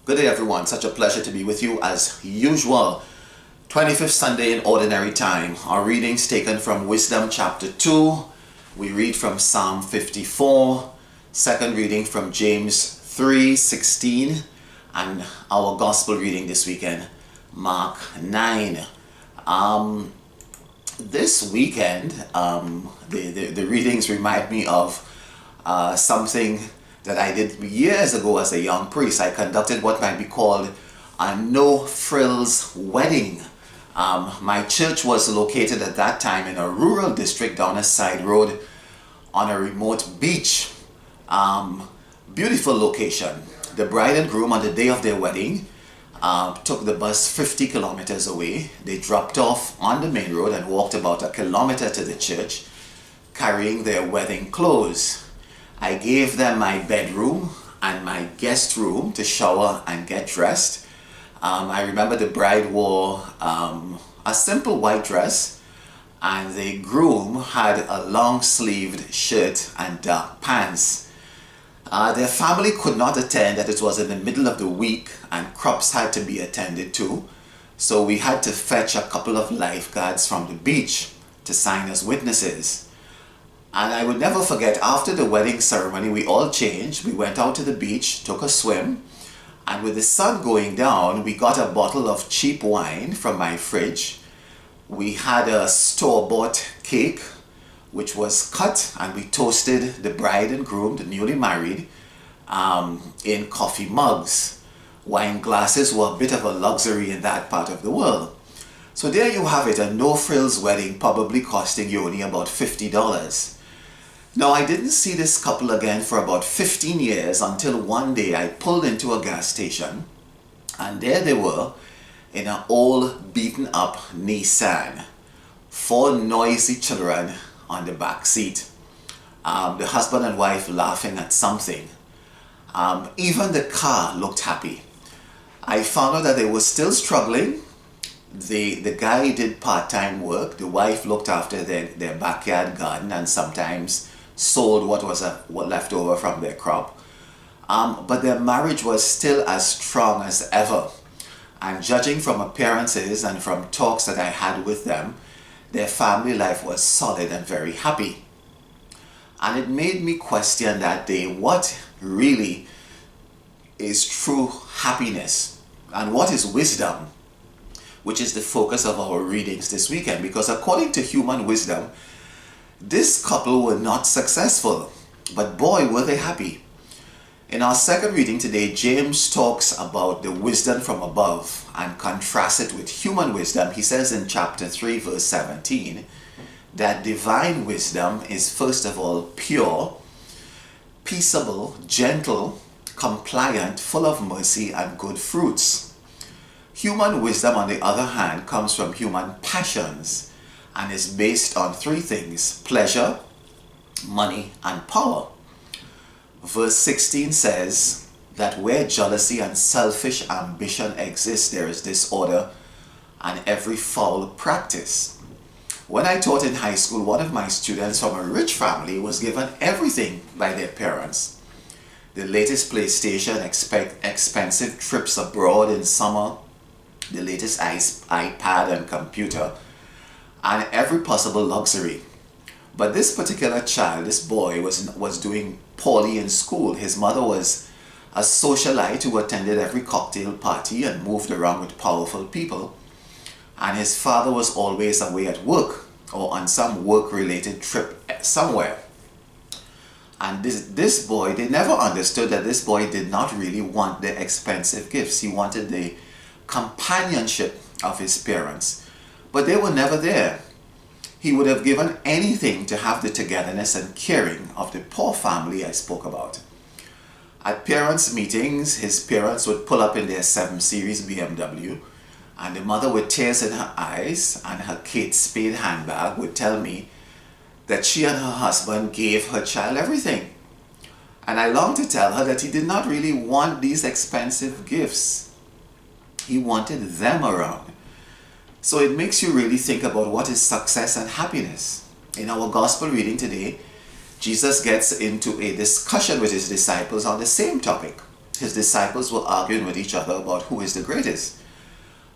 Good day, everyone. Such a pleasure to be with you as usual. 25th Sunday in Ordinary Time. Our readings taken from Wisdom chapter 2. We read from Psalm 54. Second reading from James 3:16. And our gospel reading this weekend, Mark 9. This weekend, the readings remind me of something that I did years ago as a young priest. I conducted what might be called a no-frills wedding. My church was located at that time in a rural district down a side road on a remote beach. Beautiful location. The bride and groom on the day of their wedding took the bus 50 kilometers away. They dropped off on the main road and walked about a kilometer to the church, carrying their wedding clothes. I gave them my bedroom and my guest room to shower and get dressed. I remember the bride wore a simple white dress, and the groom had a long-sleeved shirt and dark pants. Their family could not attend, that it was in the middle of the week and crops had to be attended to. So we had to fetch a couple of lifeguards from the beach to sign as witnesses. And I would never forget, after the wedding ceremony, we all changed. We went out to the beach, took a swim, and with the sun going down, we got a bottle of cheap wine from my fridge. We had a store-bought cake, which was cut, and we toasted the bride and groom, the newly married, in coffee mugs. Wine glasses were a bit of a luxury in that part of the world. So there you have it, a no-frills wedding, probably costing you only about $50. Now, I didn't see this couple again for about 15 years until one day I pulled into a gas station, and there they were in an old beaten up Nissan. 4 noisy children on the back seat. The husband and wife laughing at something. Even the car looked happy. I found out that they were still struggling. The guy did part-time work. The wife looked after their backyard garden and sometimes sold what was left over from their crop. But their marriage was still as strong as ever. And judging from appearances and from talks that I had with them, their family life was solid and very happy. And it made me question that day what really is true happiness and what is wisdom, which is the focus of our readings this weekend. Because according to human wisdom, this couple were not successful, but boy, were they happy. In our second reading today, James talks about the wisdom from above and contrasts it with human wisdom. He says in chapter 3, verse 17, that divine wisdom is first of all pure, peaceable, gentle, compliant, full of mercy and good fruits. Human wisdom, on the other hand, comes from human passions and is based on 3 things: pleasure, money, and power. Verse 16 says that where jealousy and selfish ambition exist, there is disorder and every foul practice. When I taught in high school, one of my students from a rich family was given everything by their parents. The latest PlayStation, expensive trips abroad in summer, the latest iPad and computer, and every possible luxury. But this particular child, this boy, was doing poorly in school. His mother was a socialite who attended every cocktail party and moved around with powerful people. And his father was always away at work or on some work-related trip somewhere. And this boy, they never understood that this boy did not really want the expensive gifts. He wanted the companionship of his parents. But they were never there. He would have given anything to have the togetherness and caring of the poor family I spoke about. At parents' meetings, his parents would pull up in their 7 Series BMW, and the mother with tears in her eyes and her Kate Spade handbag would tell me that she and her husband gave her child everything. And I longed to tell her that he did not really want these expensive gifts. He wanted them around. So it makes you really think about what is success and happiness. In our gospel reading today, Jesus gets into a discussion with his disciples on the same topic. his disciples were arguing with each other about who is the greatest.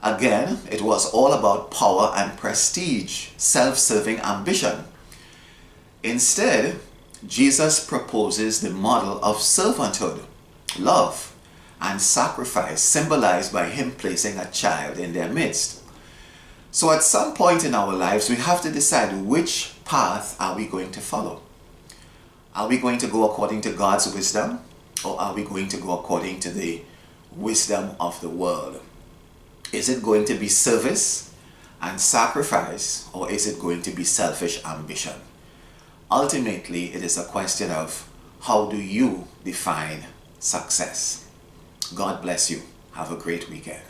Again, it was all about power and prestige, self-serving ambition. Instead, Jesus proposes the model of servanthood, love, and sacrifice, symbolized by him placing a child in their midst. So at some point in our lives, we have to decide which path are we going to follow. Are we going to go according to God's wisdom, or are we going to go according to the wisdom of the world? Is it going to be service and sacrifice, or is it going to be selfish ambition? Ultimately, it is a question of how do you define success? God bless you. Have a great weekend.